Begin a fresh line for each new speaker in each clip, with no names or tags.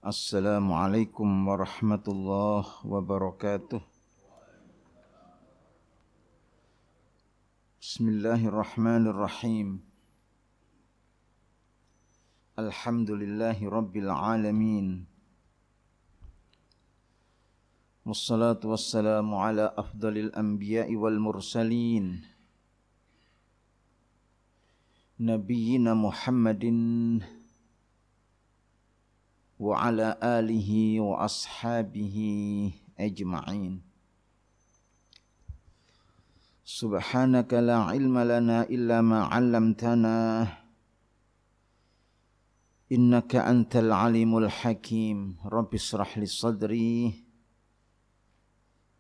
Assalamualaikum warahmatullahi wabarakatuh. Bismillahirrahmanirrahim. Alhamdulillahi rabbil alamin. Wassalatu wassalamu ala afdalil anbiya'i wal mursalin. Nabiyyina Muhammadin wa ala alihi wa ashabihi ajma'in. Subhanaka la ilma lana illa ma 'allamtana innaka antal alimul hakim. Rabbi shrah li sadri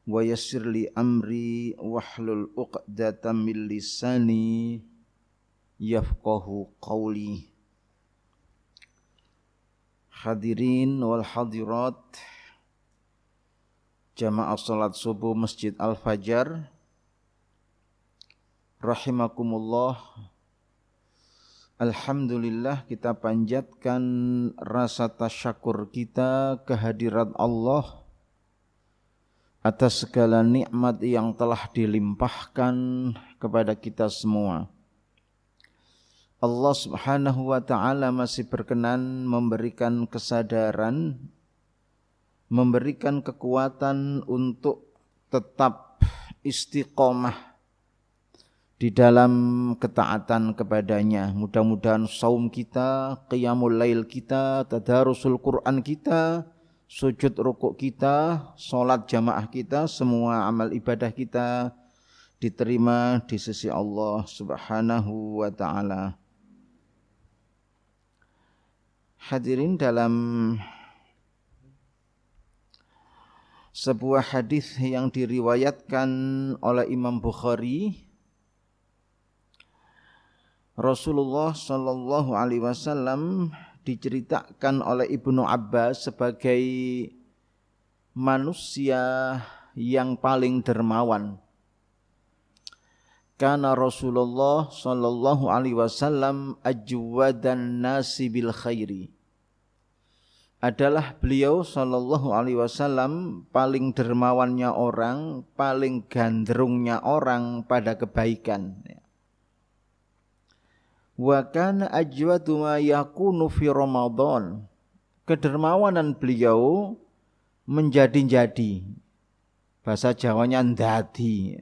wa yassir li amri wahlul 'uqdatam min lisani yafqahu qawli. Hadirin wal hadirat jamaah salat subuh Masjid Al-Fajar rahimakumullah. Alhamdulillah, kita panjatkan rasa tasyakur kita kehadirat Allah atas segala nikmat yang telah dilimpahkan kepada kita semua. Allah Subhanahu wa ta'ala masih berkenan memberikan kesadaran, memberikan kekuatan untuk tetap istiqomah di dalam ketaatan kepadanya. Mudah-mudahan saum kita, qiyamul lail kita, tadarusul Quran kita, sujud rukuk kita, salat jamaah kita, semua amal ibadah kita diterima di sisi Allah Subhanahu wa ta'ala. Hadirin, dalam sebuah hadis yang diriwayatkan oleh Imam Bukhari, Rasulullah sallallahu alaihi wasallam diceritakan oleh Ibnu Abbas sebagai manusia yang paling dermawan. Kana Rasulullah sallallahu alaihi wasallam ajwadan nasi bil khairi. Adalah beliau sallallahu alaihi wasallam paling dermawannya orang, paling gandrungnya orang pada kebaikan. Wa kana ajwadu ma yakunu fi Ramadan. Kedermawanan beliau menjadi-jadi. Bahasa Jawanya ndadi.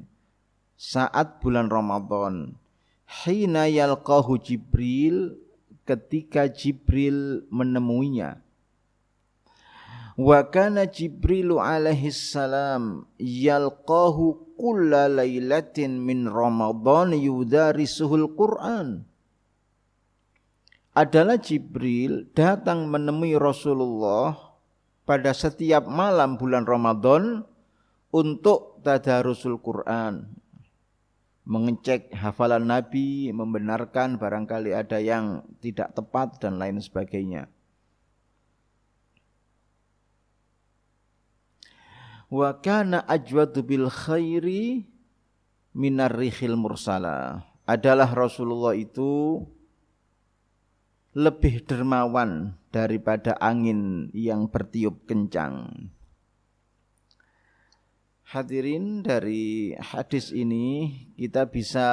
Saat bulan Ramadan, hina yalqahu Jibril, ketika Jibril menemuinya. Wa kana Jibrilu alaihi salam yalqahu kulla lailatin min Ramadan yudarisuhul Quran. Adalah Jibril datang menemui Rasulullah pada setiap malam bulan Ramadan untuk tadarusul Quran, mengecek hafalan Nabi, membenarkan barangkali ada yang tidak tepat dan lain sebagainya. Wa kana ajwadu bil khairi minar rihil mursala. Adalah Rasulullah itu lebih dermawan daripada angin yang bertiup kencang. Hadirin, dari hadis ini kita bisa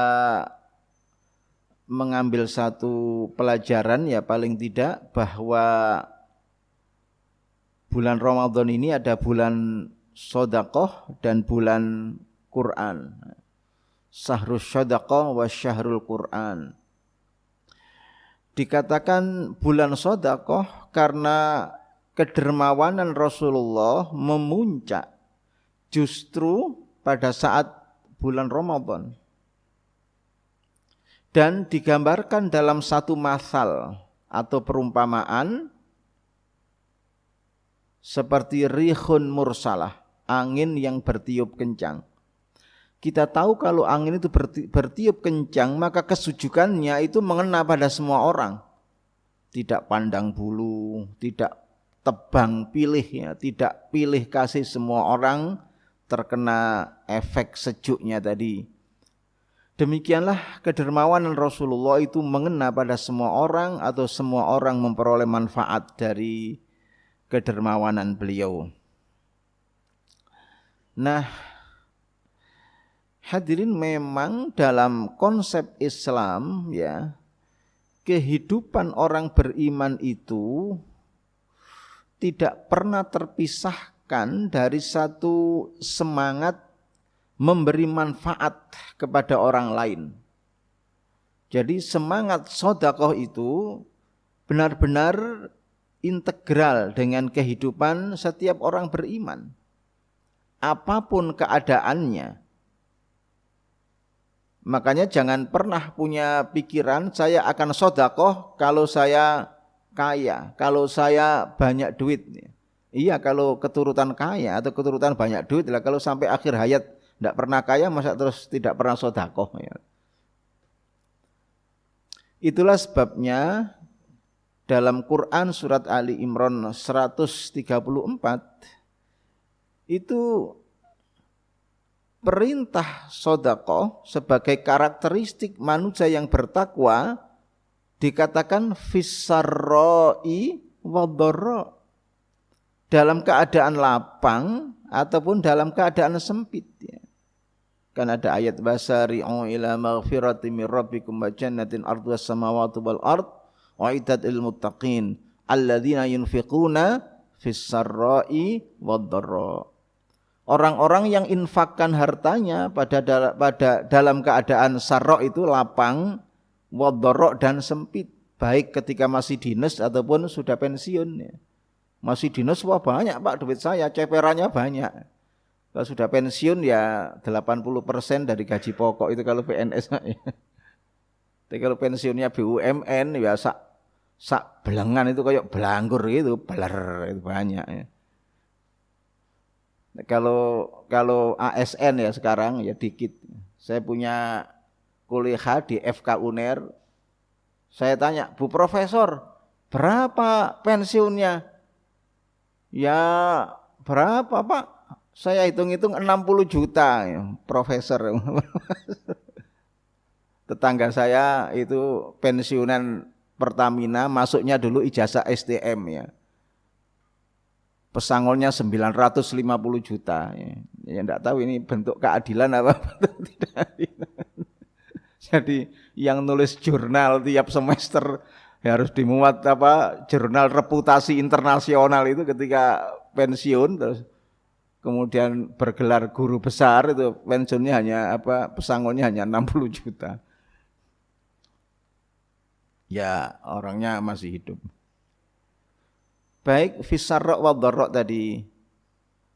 mengambil satu pelajaran, ya paling tidak, bahwa bulan Ramadan ini ada bulan sedekah dan bulan Quran. Syahrus sedekah wa syahrul Quran. Dikatakan bulan sedekah karena kedermawanan Rasulullah memuncak justru pada saat bulan Ramadan. Dan digambarkan dalam satu masal atau perumpamaan seperti rihun mursalah, angin yang bertiup kencang. Kita tahu kalau angin itu bertiup kencang, maka kesujukannya itu mengena pada semua orang. Tidak pandang bulu, tidak tebang pilih, ya, tidak pilih kasih, semua orang terkena efek sejuknya tadi. Demikianlah kedermawanan Rasulullah itu mengena pada semua orang, atau semua orang memperoleh manfaat dari kedermawanan beliau. Nah, hadirin, memang dalam konsep Islam ya, kehidupan orang beriman itu tidak pernah terpisahkan dari satu semangat memberi manfaat kepada orang lain. Jadi semangat sedekah itu benar-benar integral dengan kehidupan setiap orang beriman. Apapun keadaannya. Makanya jangan pernah punya pikiran saya akan sedekah kalau saya kaya, kalau saya banyak duit. Iya, kalau keturutan kaya atau keturutan banyak duit lah, kalau sampai akhir hayat tidak pernah kaya, masa terus tidak pernah sedekah ya. Itulah sebabnya dalam Quran surat Ali Imran 134 itu perintah sedekah sebagai karakteristik manusia yang bertakwa dikatakan fissarra'i wadharra, dalam keadaan lapang ataupun dalam keadaan sempit ya. Kan ada ayat basari'u ila maghfirati mir rabbikum wa jannatin ardhas samawati wal ard uiddat lil muttaqin alladzina yunfiquna fissarra'i wadharra. Orang-orang yang infakkan hartanya pada dalam keadaan sarra itu lapang, wadharra dan sempit, baik ketika masih dinas ataupun sudah pensiun ya. Masih dinas wah banyak Pak duit saya, ceperannya banyak. Kalau sudah pensiun ya 80% dari gaji pokok itu kalau PNS ya. Tapi kalau pensiunnya BUMN ya sak belengan itu kayak belanggur gitu, beler itu banyak ya. Kalau ASN ya sekarang ya dikit. Saya punya kuliah di FK UNER. Saya tanya, Bu Profesor, berapa pensiunnya? Ya berapa Pak? Saya hitung-hitung 60 juta ya, Profesor. Tetangga saya itu pensiunan Pertamina, masuknya dulu ijazah STM ya. Pesangolnya 950 juta. Ya enggak tahu ini bentuk keadilan apa tidak. Jadi yang nulis jurnal tiap semester ya harus dimuat jurnal reputasi internasional itu ketika pensiun, terus kemudian bergelar guru besar itu pensiunnya hanya pesangolnya hanya 60 juta. Ya orangnya masih hidup. Baik fisarra wa dharra tadi.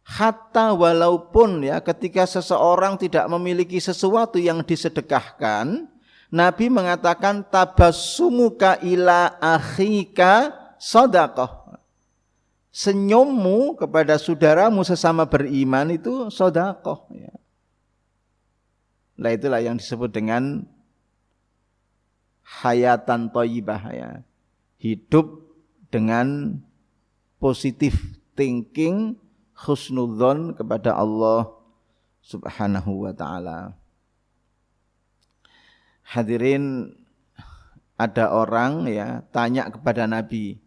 Hatta walaupun ya ketika seseorang tidak memiliki sesuatu yang disedekahkan, Nabi mengatakan tabassumuka ila akhika shadaqah. Senyummu kepada saudaramu sesama beriman itu sedekah ya. Nah itulah yang disebut dengan hayatan thayyibah ya. Hidup dengan positive thinking, husnudzon kepada Allah Subhanahu wa taala. Hadirin, ada orang ya tanya kepada Nabi,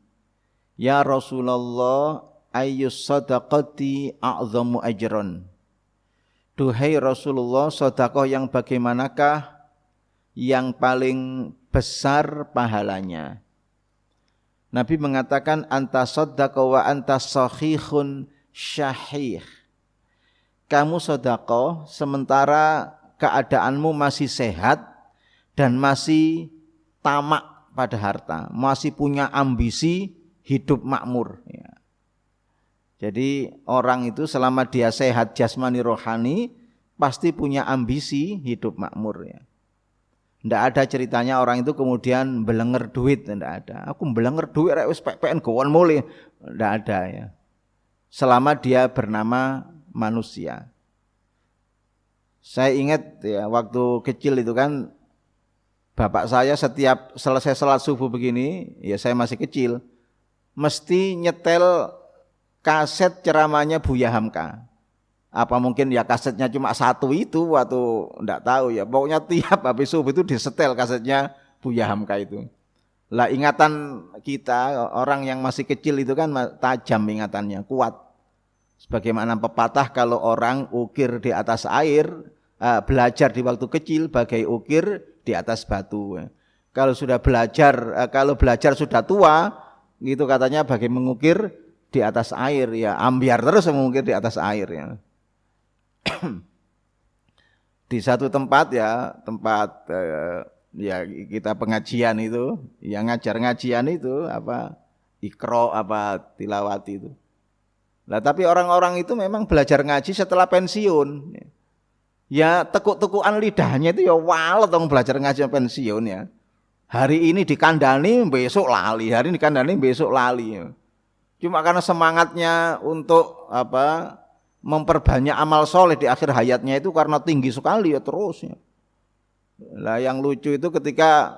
"Ya Rasulullah, ayyus sadaqati a'zamu ajran?" Duhai Rasulullah, sedekah yang bagaimanakah yang paling besar pahalanya? Nabi mengatakan anta saddaqa wa anta sahihun syahih. Kamu sedekah sementara keadaanmu masih sehat dan masih tamak pada harta, masih punya ambisi hidup makmur ya. Jadi orang itu selama dia sehat jasmani rohani pasti punya ambisi hidup makmur ya. Tidak ada ceritanya orang itu kemudian belenger duit, tidak ada. Aku belenger duit rek wis PPN gawon mulih, tidak ada ya. Selama dia bernama manusia. Saya ingat ya waktu kecil itu kan bapak saya setiap selesai salat subuh begini, ya saya masih kecil, mesti nyetel kaset ceramahnya Buya Hamka. Apa mungkin ya kasetnya cuma satu itu atau enggak tahu ya. Pokoknya tiap habis subuh itu disetel kasetnya Buya Hamka itu. Lah ingatan kita orang yang masih kecil itu kan tajam ingatannya, kuat. Sebagaimana pepatah kalau orang ukir di atas air, belajar di waktu kecil bagai ukir di atas batu. Kalau sudah belajar, kalau belajar sudah tua, gitu katanya bagai mengukir di atas air, ya ambiar terus mengukir di atas air ya. Di satu tempat ya, tempat ya kita pengajian itu, yang ngajar ngajian itu apa ikro apa tilawati itu. Nah tapi orang-orang itu memang belajar ngaji setelah pensiun. Ya tekuk-tekukan lidahnya itu ya walet dong belajar ngaji pensiun ya. Hari ini dikandani besok lali, hari ini dikandani besok lali. Cuma karena semangatnya untuk apa memperbanyak amal soleh di akhir hayatnya itu karena tinggi sekali ya terus ya. Lah yang lucu itu ketika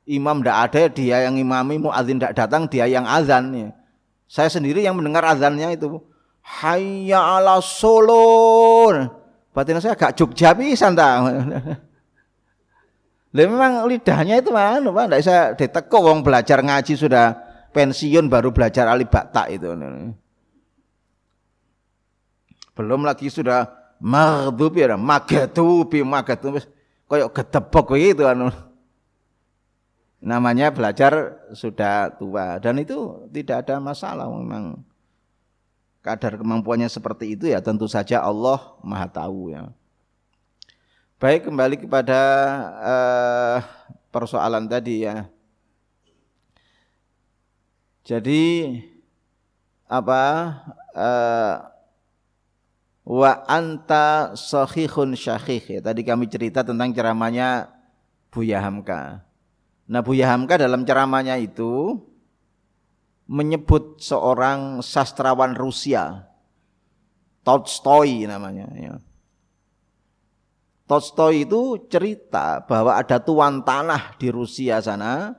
imam tidak ada, dia yang imami, muadzin tidak datang, dia yang azan ya. Saya sendiri yang mendengar azannya itu hayya ala sholon. Batin saya agak Jogja pisan ta. Lah memang lidahnya itu mana Pak, enggak bisa ditekuk wong belajar ngaji sudah pensiun baru belajar alif ba ta itu. Belum lagi sudah maghdubi ya, magatubi koyok gedebok gitu anu. Namanya belajar sudah tua dan itu tidak ada masalah memang. Kadar kemampuannya seperti itu ya tentu saja Allah Maha tahu ya. Baik, kembali kepada persoalan tadi ya. Jadi apa wa anta sahihun syahih ya. Tadi kami cerita tentang ceramahnya Buya Hamka. Nah Buya Hamka dalam ceramahnya itu menyebut seorang sastrawan Rusia, Tolstoy namanya ya. Tolstoy itu cerita bahwa ada tuan tanah di Rusia sana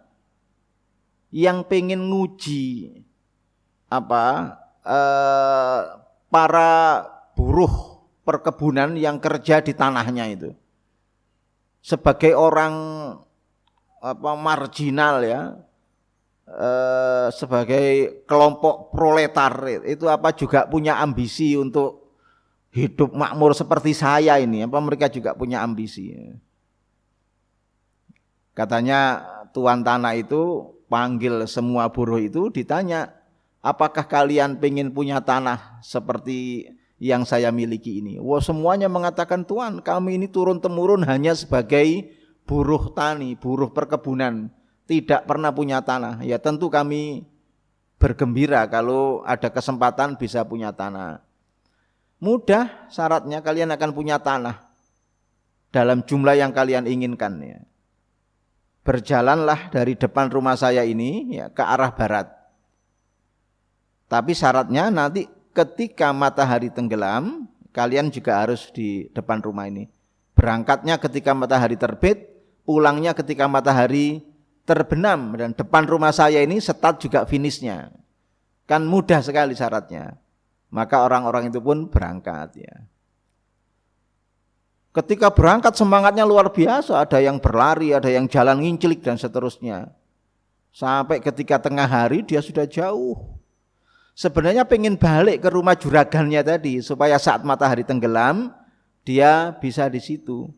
yang pengen nguji para buruh perkebunan yang kerja di tanahnya itu. Sebagai orang marginal ya, sebagai kelompok proletar itu juga punya ambisi untuk hidup makmur seperti saya ini, mereka juga punya ambisi. Katanya tuan tanah itu panggil semua buruh itu ditanya, apakah kalian pengen punya tanah seperti yang saya miliki ini? Wah semuanya mengatakan tuan, kami ini turun temurun hanya sebagai buruh tani, buruh perkebunan, tidak pernah punya tanah. Ya tentu kami bergembira kalau ada kesempatan bisa punya tanah. Mudah syaratnya kalian akan punya tanah dalam jumlah yang kalian inginkan ya. Berjalanlah dari depan rumah saya ini ya, ke arah barat. Tapi syaratnya nanti ketika matahari tenggelam kalian juga harus di depan rumah ini. Berangkatnya ketika matahari terbit, pulangnya ketika matahari terbenam, dan depan rumah saya ini start juga finishnya. Kan mudah sekali syaratnya. Maka orang-orang itu pun berangkat ya. Ketika berangkat semangatnya luar biasa, ada yang berlari, ada yang jalan ngincilik dan seterusnya. Sampai ketika tengah hari dia sudah jauh. Sebenarnya pengen balik ke rumah juragannya tadi supaya saat matahari tenggelam dia bisa di situ.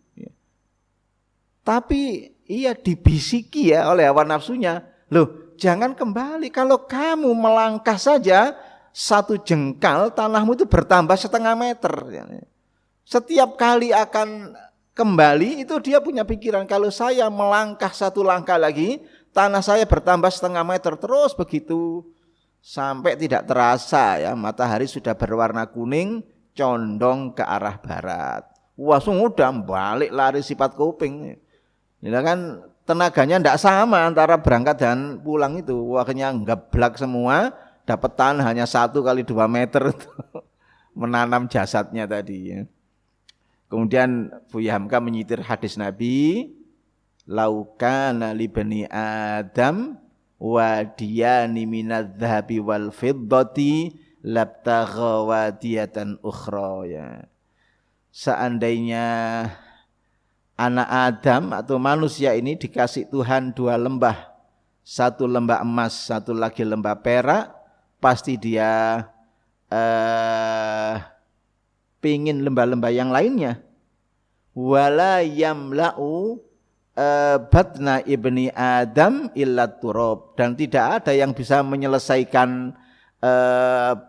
Tapi ia dibisiki ya oleh hawa nafsunya. Loh, jangan kembali, kalau kamu melangkah saja 1 jengkal tanahmu itu bertambah 0,5 meter. Setiap kali akan kembali itu dia punya pikiran, kalau saya melangkah 1 langkah lagi tanah saya bertambah 0,5 meter, terus begitu sampai tidak terasa ya matahari sudah berwarna kuning condong ke arah barat. Wah sudah balik lari sifat kuping. Ya kan tenaganya tidak sama antara berangkat dan pulang itu. Waktunya ngeblak semua. Dapat tanah hanya 1 kali 2 meter itu menanam jasadnya tadi ya. Kemudian Buya Hamka menyitir hadis Nabi, laukana li bani Adam wadiyani minadz-dzahabi wal fiddati labtagha wadiyatan ukhra ya. Seandainya anak Adam atau manusia ini dikasih Tuhan 2 lembah satu lembah emas, satu lagi lembah perak, pasti dia pingin lembah-lembah yang lainnya. Wala yamla'u batna ibni Adam illa turab, dan tidak ada yang bisa menyelesaikan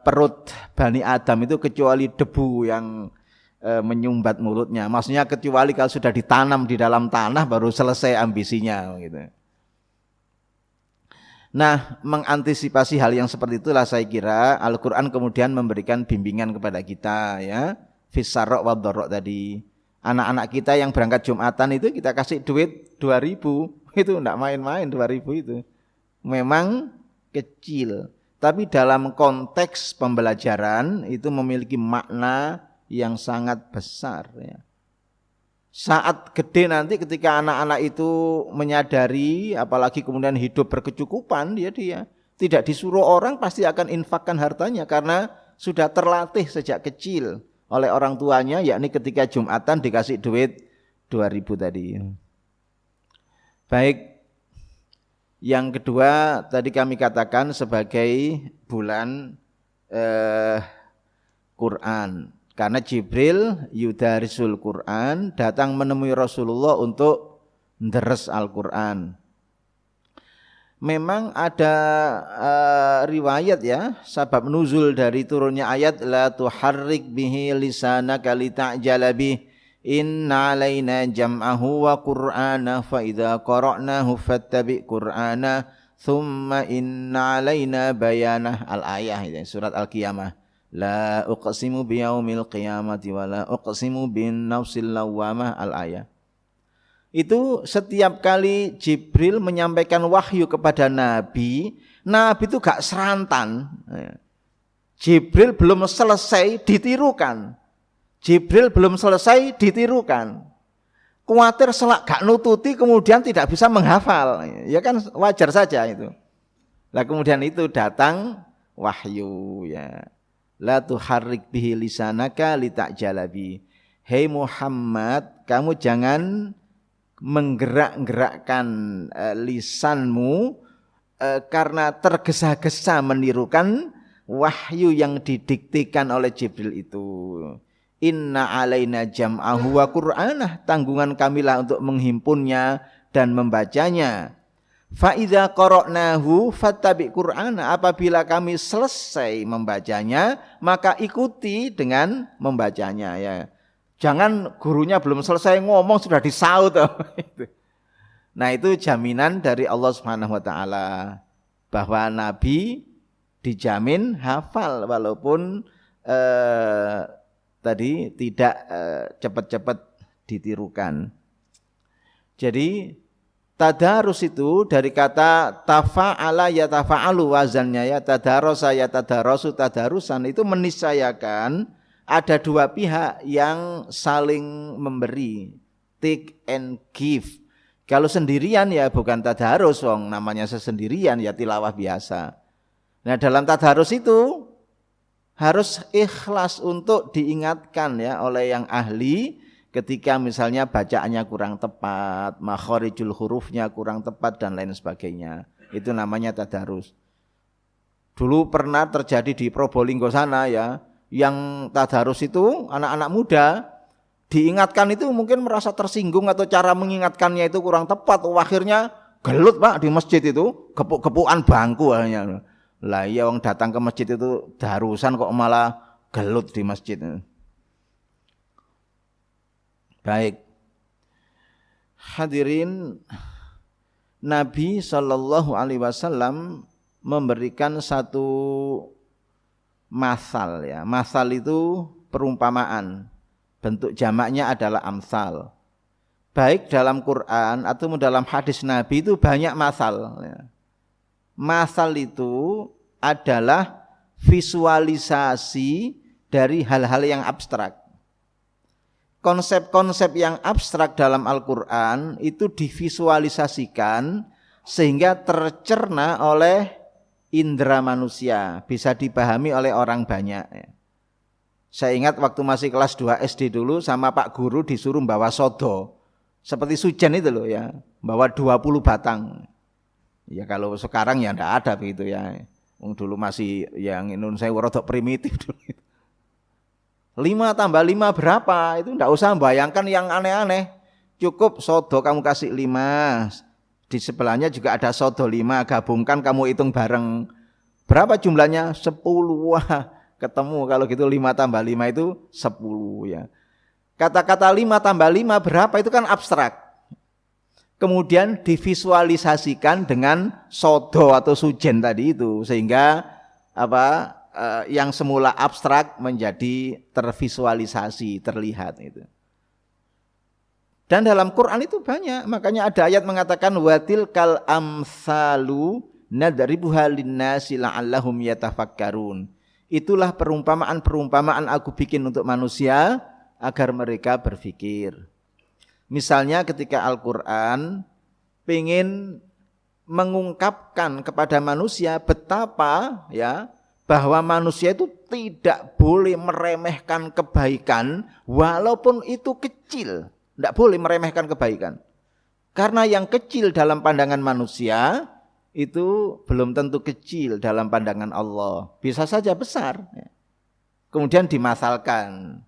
perut Bani Adam itu kecuali debu yang menyumbat mulutnya. Maksudnya kecuali kalau sudah ditanam di dalam tanah baru selesai ambisinya gitu. Nah, mengantisipasi hal yang seperti itulah saya kira Al-Qur'an kemudian memberikan bimbingan kepada kita ya. Fisarra wa dharra tadi. Anak-anak kita yang berangkat Jumatan itu kita kasih duit 2.000, itu enggak main-main 2.000 itu. Memang kecil, tapi dalam konteks pembelajaran itu memiliki makna yang sangat besar ya. Saat gede nanti ketika anak-anak itu menyadari, apalagi kemudian hidup berkecukupan, dia tidak disuruh orang pasti akan infakkan hartanya karena sudah terlatih sejak kecil oleh orang tuanya, yakni ketika Jumatan dikasih duit 2.000 tadi. Baik, yang kedua tadi kami katakan sebagai bulan Quran. Karena Jibril yudarisul Quran, datang menemui Rasulullah untuk deres Al-Quran. Memang ada riwayat ya, sebab nuzul dari turunnya ayat la tuharrik bihi lisanaka lita'jala bih inna alaina jam'ahu wa qur'ana fa idza qara'nahu fattabi' qur'ana thumma inna alaina bayanah. Al-ayah itu surat Al-Qiyamah. La uqsimu biyaumil qiyamati wa la uqsimu bin nafsil lawwamah. Al-ayah. Itu setiap kali Jibril menyampaikan wahyu kepada Nabi, Nabi itu gak serantan. Jibril belum selesai ditirukan. Jibril belum selesai ditirukan. Kuatir selak gak nututi kemudian tidak bisa menghafal. Ya kan wajar saja itu. Lah kemudian itu datang wahyu ya. La tuharrik bihi lisanaka lita'jala bi. Hei Muhammad, kamu jangan menggerak-gerakkan lisanmu karena tergesa-gesa menirukan wahyu yang didiktikan oleh Jibril itu. Inna alaina jam'ahu wa qur'anah, tanggungan kamilah untuk menghimpunnya dan membacanya. Fa idza qara'nahu fattabi' qur'ana, apabila kami selesai membacanya maka ikuti dengan membacanya ya. Jangan gurunya belum selesai ngomong sudah disaut. Nah, itu jaminan dari Allah Subhanahu wa taala bahwa nabi dijamin hafal walaupun tadi tidak cepat-cepat ditirukan. Jadi tadarus itu dari kata tafa'ala ya tafa'alu, wazannya ya tadarasa ya tadarasu tadarusan, itu meniscayakan ada dua pihak yang saling memberi, take and give. Kalau sendirian ya bukan tadarus, wong namanya sesendirian ya tilawah biasa. Nah, dalam tadarus itu harus ikhlas untuk diingatkan ya oleh yang ahli. Ketika misalnya bacaannya kurang tepat, makharijul hurufnya kurang tepat dan lain sebagainya. Itu namanya tadarus. Dulu pernah terjadi di Probolinggo sana ya, yang tadarus itu anak-anak muda diingatkan itu mungkin merasa tersinggung atau cara mengingatkannya itu kurang tepat. Akhirnya gelut Pak di masjid itu, gepuk-gepukan bangku hanya. Lah iya wong datang ke masjid itu darusan kok malah gelut di masjid. Baik, hadirin, Nabi SAW memberikan satu masal ya. Masal itu perumpamaan, bentuk jamaknya adalah amsal. Baik dalam Quran atau dalam hadis Nabi itu banyak masal ya. Masal itu adalah visualisasi dari hal-hal yang abstrak. Konsep-konsep yang abstrak dalam Al-Quran itu divisualisasikan sehingga tercerna oleh indera manusia, bisa dipahami oleh orang banyak. Saya ingat waktu masih kelas 2 SD dulu sama Pak Guru disuruh bawa sodo, seperti sujen itu loh ya, bawa 20 batang. Ya kalau sekarang ya ndak ada begitu ya. Dulu masih yang Indonesia rodok primitif dulu. 5 tambah 5 berapa? Itu ndak usah bayangkan yang aneh-aneh. Cukup sodo kamu kasih 5. Di sebelahnya juga ada sodo 5. Gabungkan kamu hitung bareng. Berapa jumlahnya? 10. Wah, ketemu kalau gitu 5 tambah 5 itu 10 ya. Kata-kata 5 tambah 5 berapa itu kan abstrak. Kemudian divisualisasikan dengan sodo atau sujen tadi itu. Sehingga yang semula abstrak menjadi tervisualisasi, terlihat itu. Dan dalam Quran itu banyak. Makanya ada ayat mengatakan watil kal amsalu nadribuha linnasi la'allahum yatafakkarun. Itulah perumpamaan-perumpamaan aku bikin untuk manusia agar mereka berpikir. Misalnya ketika Al-Quran ingin mengungkapkan kepada manusia betapa ya bahwa manusia itu tidak boleh meremehkan kebaikan walaupun itu kecil. Tidak boleh meremehkan kebaikan. Karena yang kecil dalam pandangan manusia itu belum tentu kecil dalam pandangan Allah. Bisa saja besar. Kemudian dimasalkan.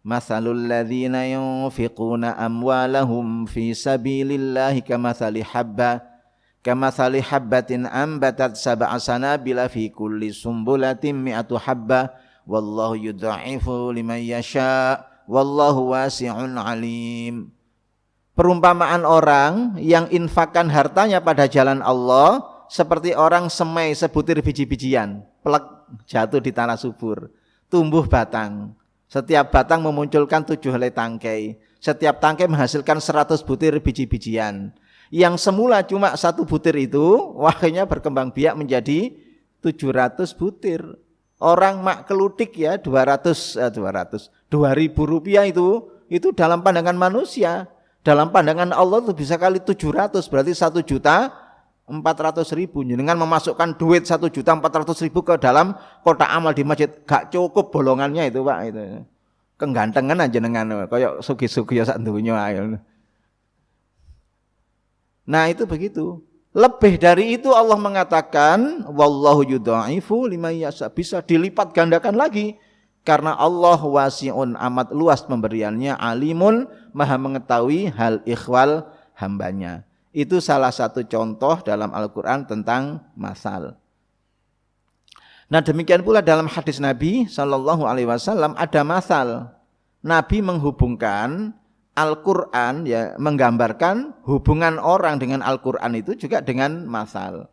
Masalul ladzina yunfiquna amwalahum fi sabilillahi kamathali habbatin ambatat sab'a sanabila fi kulli sumbulatin mi'atu habbah wallahu yudha'ifu liman yasha' wallahu wasi'un alim. Perumpamaan orang yang infakkan hartanya pada jalan Allah seperti orang semai sebutir biji-bijian, plek jatuh di tanah subur, tumbuh batang. Setiap batang memunculkan 7 helai tangkai. Setiap tangkai menghasilkan 100 butir biji-bijian. Yang semula cuma 1 butir itu, akhirnya berkembang biak menjadi 700 butir. Orang mak kelutik ya 2.000 rupiah itu dalam pandangan manusia. Dalam pandangan Allah itu bisa kali 700, berarti 1.400.000. Dengan memasukkan duit 1.400.000 ke dalam kotak amal di masjid, gak cukup bolongannya itu Pak itu. Kegantengan aja dengan kayak sugi-sugi ya sak dunya ae. Nah, itu begitu. Lebih dari itu Allah mengatakan wallahu yudha'ifu liman yasha, bisa dilipat gandakan lagi karena Allah wasi'un, amat luas pemberiannya, alimun, maha mengetahui hal ikhwal hambanya. Itu salah satu contoh dalam Al-Quran tentang masal. Nah, demikian pula dalam hadis Nabi SAW ada masal. Nabi menghubungkan Al-Quran, ya, menggambarkan hubungan orang dengan Al-Quran itu juga dengan masal.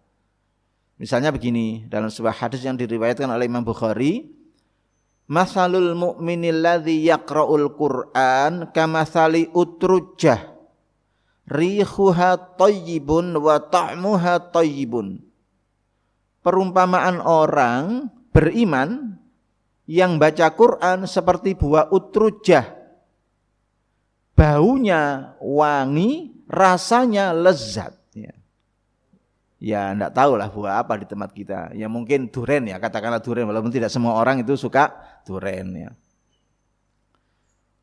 Misalnya begini, dalam sebuah hadis yang diriwayatkan oleh Imam Bukhari, masalul mu'minil ladzi yaqra'ul Qur'an kamathali utrujjah rihuha thayyibun wa ta'muha thayyibun. Perumpamaan orang beriman yang baca Quran seperti buah utrujjah. Baunya wangi, rasanya lezat. Ya enggak tahulah buah apa di tempat kita. Ya mungkin duren ya, katakanlah duren, walaupun tidak semua orang itu suka duren ya.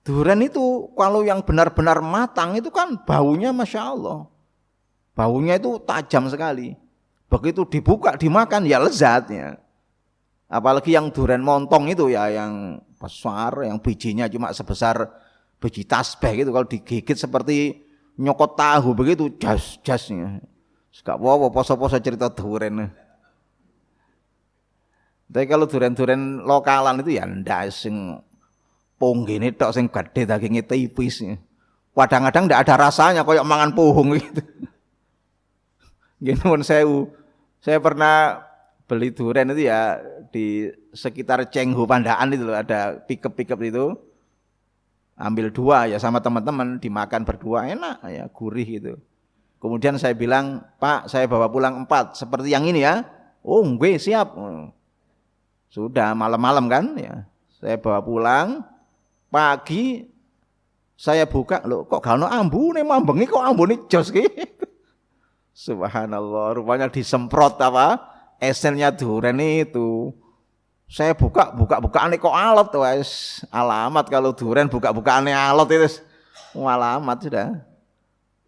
Duren itu kalau yang benar-benar matang itu kan baunya Masya Allah. Baunya itu tajam sekali. Begitu dibuka, dimakan ya lezat ya. Apalagi yang duren montong itu ya, yang besar, yang bijinya cuma sebesar biji tasbih gitu. Kalau digigit seperti nyokot tahu begitu, jas-jasnya. Gak apa-apa, poso-poso cerita duren. Tapi kalau duren-duren lokalan itu ya ndak sing ponggene tok sing gede dagingnya tipis. Kadang-kadang ndak ada rasanya kayak mangan pohong gitu. Gini saya pernah beli duren itu ya di sekitar Cengho Pandaan itu loh, ada pickup itu. Ambil 2 ya sama teman-teman, dimakan berdua enak ya, gurih gitu. Kemudian saya bilang, Pak, saya bawa pulang 4 seperti yang ini ya. Oh, gue siap. Sudah malam-malam kan ya. Saya bawa pulang. Pagi saya buka, loh kok gak ono ambune, mambengi kok ambune jos gitu. Subhanallah, rupanya disemprot esennya duren itu. Saya buka-bukaan kok alot wes. Alamat kalau duren buka-bukaan alot itu alamat sudah.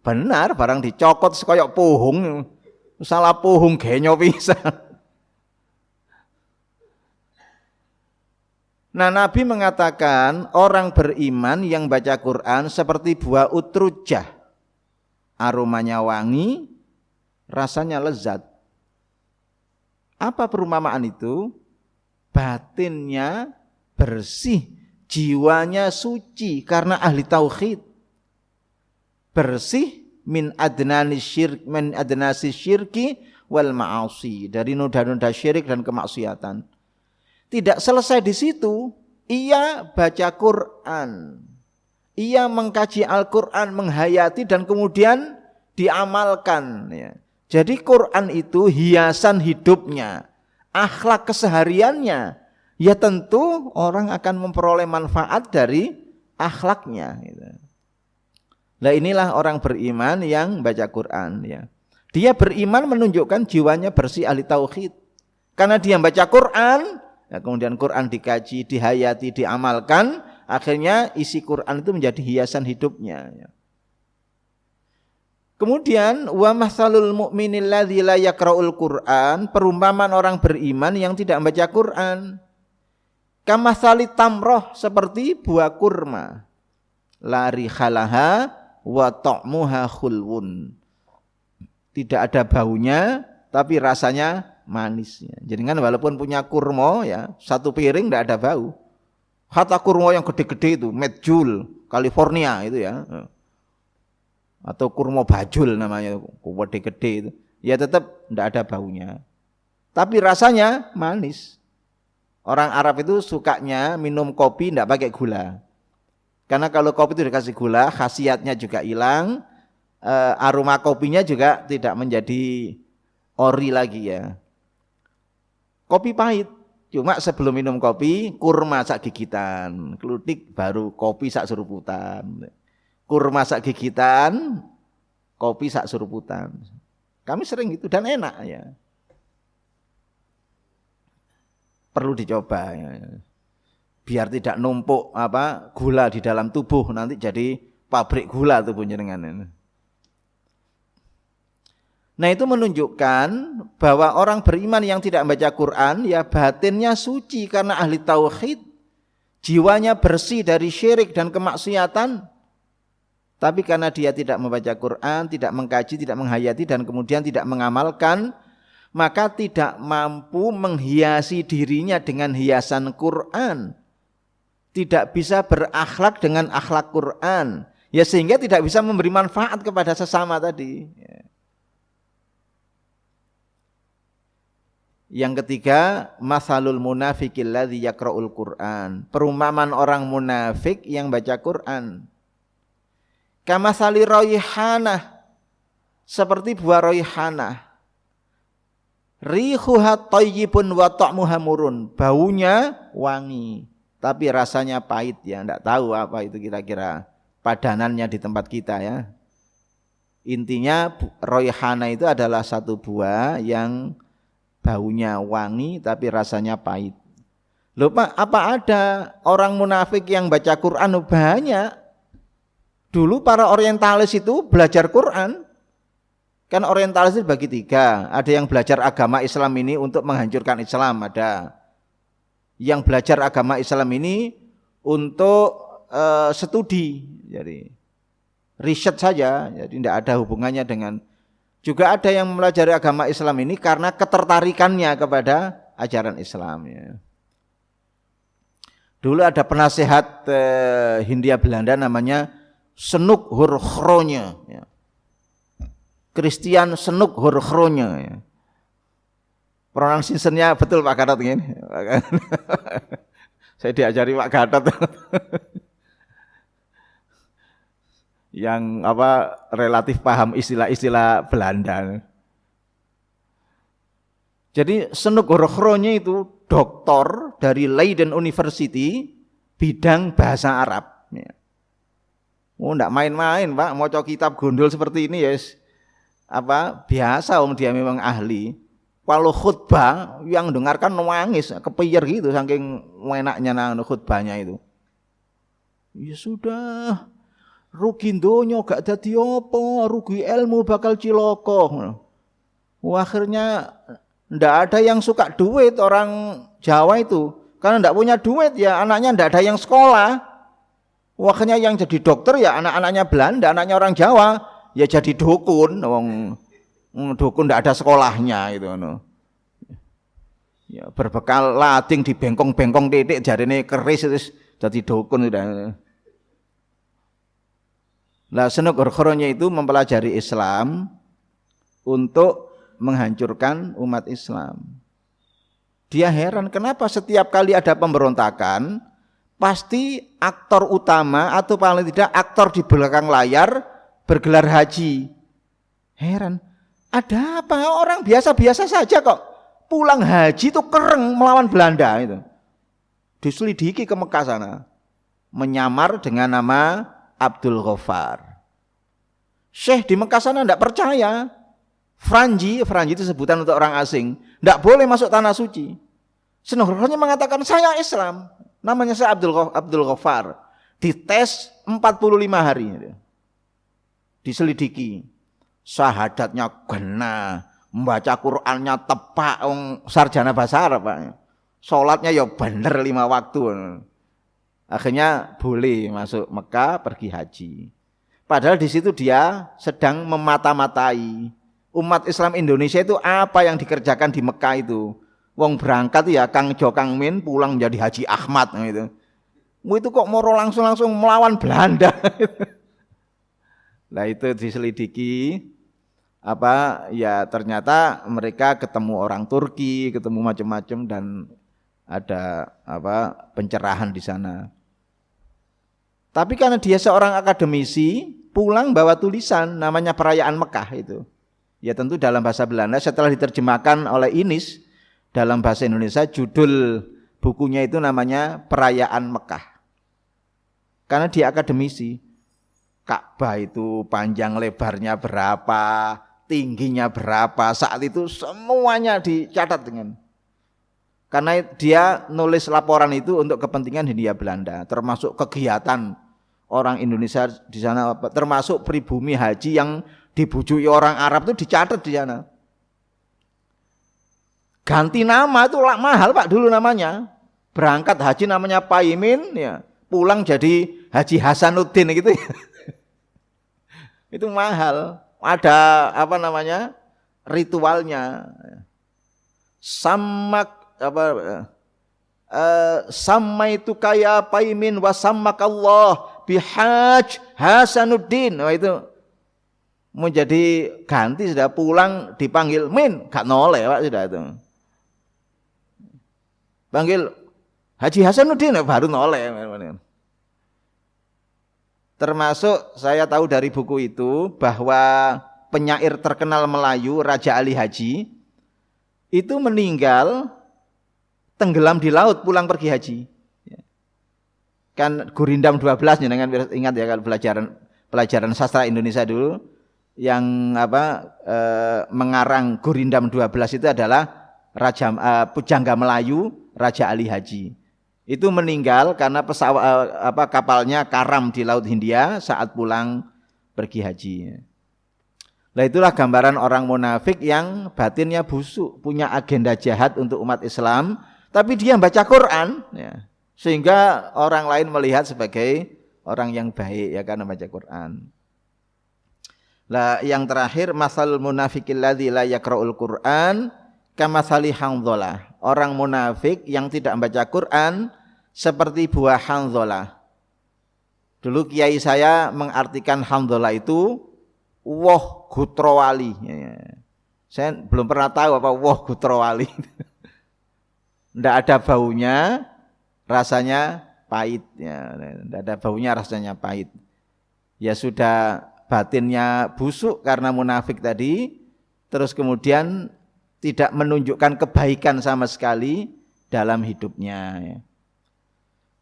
Benar, barang dicokot koyok pohong. Salah pohong genyo pisan. Nah, Nabi mengatakan orang beriman yang baca Quran seperti buah utrujah. Aromanya wangi, rasanya lezat. Apa perumpamaan itu? Batinnya bersih, jiwanya suci karena ahli tauhid. Bersih min adnasi syirki wal ma'asi, dari noda-noda syirik dan kemaksiatan. Tidak selesai di situ, ia baca Quran, ia mengkaji Al-Quran, menghayati dan kemudian diamalkan. Ya. Jadi Quran itu hiasan hidupnya, akhlak kesehariannya. Ya tentu orang akan memperoleh manfaat dari akhlaknya. Nah inilah orang beriman yang baca Quran. Ya. Dia beriman menunjukkan jiwanya bersih ahli tauhid. Karena dia baca Quran, ya, kemudian Quran dikaji, dihayati, diamalkan, akhirnya isi Quran itu menjadi hiasan hidupnya. Kemudian wa matsalul mu'minil ladzi la yaqra'ul Qur'an, perumpamaan orang beriman yang tidak membaca Quran. Kamatsali tamroh, seperti buah kurma. La rikhalaha wa ta'muha khulwun. Tidak ada baunya tapi rasanya manis. Jadi kan walaupun punya kurma ya, satu piring tidak ada bau. Hatta kurma yang gede-gede itu, Medjool, California itu ya. Atau kurma bajul namanya, gede-gede itu. Ya tetap tidak ada baunya. Tapi rasanya manis. Orang Arab itu sukanya minum kopi tidak pakai gula. Karena kalau kopi itu dikasih gula, khasiatnya juga hilang, aroma kopinya juga tidak menjadi ori lagi ya. Kopi pahit, cuma sebelum minum kopi, kurma sak gigitan, klutik baru kopi sak suruputan. Kurma sak gigitan, kopi sak suruputan. Kami sering itu dan enak ya. Perlu dicoba ya. Biar tidak numpuk gula di dalam tubuh, nanti jadi pabrik gula tubuh jenengan. Nah itu menunjukkan bahwa orang beriman yang tidak membaca Quran ya batinnya suci karena ahli tauhid, jiwanya bersih dari syirik dan kemaksiatan. Tapi karena dia tidak membaca Quran, tidak mengkaji, tidak menghayati dan kemudian tidak mengamalkan, maka tidak mampu menghiasi dirinya dengan hiasan Quran. Tidak bisa berakhlak dengan akhlak Quran. Ya sehingga tidak bisa memberi manfaat kepada sesama tadi. Yang ketiga, matsalul munafiqil ladzi yaqra'ul Qur'an. Perumpamaan orang munafik yang baca Quran. Kamatsali raihanah, seperti buah raihanah. Rihuha thayyibun wa ta'muha murun. Baunya wangi, tapi rasanya pahit ya. Enggak tahu apa itu kira-kira padanannya di tempat kita ya. Intinya raihanah itu adalah satu buah yang baunya wangi tapi rasanya pahit. Loh Pak, apa ada orang munafik yang baca Quran? Banyak. Dulu para orientalis itu belajar Quran. Kan orientalis itu bagi tiga. Ada yang belajar agama Islam ini untuk menghancurkan Islam, ada. Yang belajar agama Islam ini untuk studi, jadi riset saja, jadi tidak ada hubungannya dengan. Juga ada yang mempelajari agama Islam ini karena ketertarikannya kepada ajaran Islam. Ya. Dulu ada penasehat Hindia Belanda namanya Senuk Hurchronje. Ya. Christian Senuk Hurchronje. Ya. Pronunciation-nya betul Pak Gatot ini. Saya diajari Pak Gatot. Yang relatif paham istilah-istilah Belanda. Jadi Senuk Hurchronje itu doktor dari Leiden University bidang bahasa Arab. Ya. Oh, enggak main-main Pak, mau kitab gondol seperti ini ya. Biasa dia memang ahli. Kalau khutbah yang dengarkan nangis, kepiyir gitu saking enaknya khutbahnya itu. Ya sudah. Rugi donya gak dadi apa, rugi ilmu bakal cilaka. Akhirnya ndak ada yang suka duit orang Jawa itu. Karena ndak punya duit ya anaknya ndak ada yang sekolah. Akhirnya yang jadi dokter ya anak-anaknya Belanda, anaknya orang Jawa ya jadi dukun. Dukun ndak ada sekolahnya gitu no. Ya berbekal lading di bengkong-bengkong titik jarine keris terus jadi dukun udah. Lah Senogorokoronya itu mempelajari Islam untuk menghancurkan umat Islam. Dia heran kenapa setiap kali ada pemberontakan pasti aktor utama atau paling tidak aktor di belakang layar bergelar haji. Heran, ada apa? Orang biasa-biasa saja kok pulang haji itu kereng melawan Belanda itu. Diselidiki ke Mekah sana. Menyamar dengan nama Abdul Ghaffar. Syekh di Mekah sana tidak percaya. Franji itu sebutan untuk orang asing, tidak boleh masuk tanah suci. Senogorokoronya mengatakan saya Islam, namanya saya Abdul Ghaffar. Dites 45 hari, diselidiki, syahadatnya gena, membaca Qurannya tepak, sarjana bahasa Arab, Pak. Sholatnya ya bener 5 waktu. Akhirnya boleh masuk Mekah pergi haji. Padahal di situ dia sedang memata-matai umat Islam Indonesia itu apa yang dikerjakan di Mekah itu. Wong berangkat ya Kang Jo Kang Min pulang menjadi Haji Ahmad gitu. Itu kok moro langsung melawan Belanda. Nah itu diselidiki apa ya ternyata mereka ketemu orang Turki, ketemu macam-macam dan ada apa pencerahan di sana. Tapi karena dia seorang akademisi, pulang bawa tulisan namanya Perayaan Mekah itu. Ya tentu dalam bahasa Belanda setelah diterjemahkan oleh Inis dalam bahasa Indonesia judul bukunya itu namanya Perayaan Mekah. Karena dia akademisi. Ka'bah itu panjang lebarnya berapa, tingginya berapa, saat itu semuanya dicatat dengan. Karena dia nulis laporan itu untuk kepentingan Hindia Belanda, termasuk kegiatan orang Indonesia di sana, termasuk pribumi haji yang dibujuki orang Arab itu dicatat di sana. Ganti nama itu mahal Pak dulu namanya. Berangkat haji namanya Paimin, ya pulang jadi Haji Hasanuddin gitu. Itu mahal. Ada apa namanya ritualnya. Sama itu kaya Paimin wasamakallah bihaj Hasanuddin. Itu mau jadi ganti sudah pulang dipanggil Min gak noleh Pak sudah itu. Panggil Haji Hasanuddin baru noleh. Termasuk saya tahu dari buku itu bahwa penyair terkenal Melayu Raja Ali Haji itu meninggal tenggelam di laut pulang pergi haji. Kan Gurindam 12 jangan ingat ya kalau pelajaran sastra Indonesia dulu yang mengarang Gurindam 12 itu adalah pujangga Melayu Raja Ali Haji. Itu meninggal karena kapalnya karam di Laut Hindia saat pulang pergi haji. Nah itulah gambaran orang munafik yang batinnya busuk, punya agenda jahat untuk umat Islam, tapi dia baca Quran, ya, sehingga orang lain melihat sebagai orang yang baik ya karena baca Quran. Lah yang terakhir masalul munafiqil ladzi la yaqra'ul Quran kamatsali Hanzalah. Orang munafik yang tidak membaca Quran seperti buah Hanzalah. Dulu kiai saya mengartikan Hanzalah itu woh gutrawali. Saya belum pernah tahu apa woh gutrawali. Tidak ada baunya, rasanya pahit. Ya, tidak ada baunya, rasanya pahit. Ya sudah batinnya busuk karena munafik tadi, terus kemudian tidak menunjukkan kebaikan sama sekali dalam hidupnya.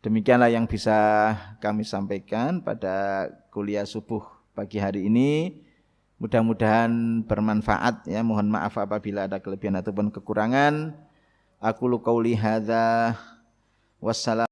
Demikianlah yang bisa kami sampaikan pada kuliah subuh pagi hari ini. Mudah-mudahan bermanfaat ya. Mohon maaf apabila ada kelebihan ataupun kekurangan. Aku qauli hadza wassalam.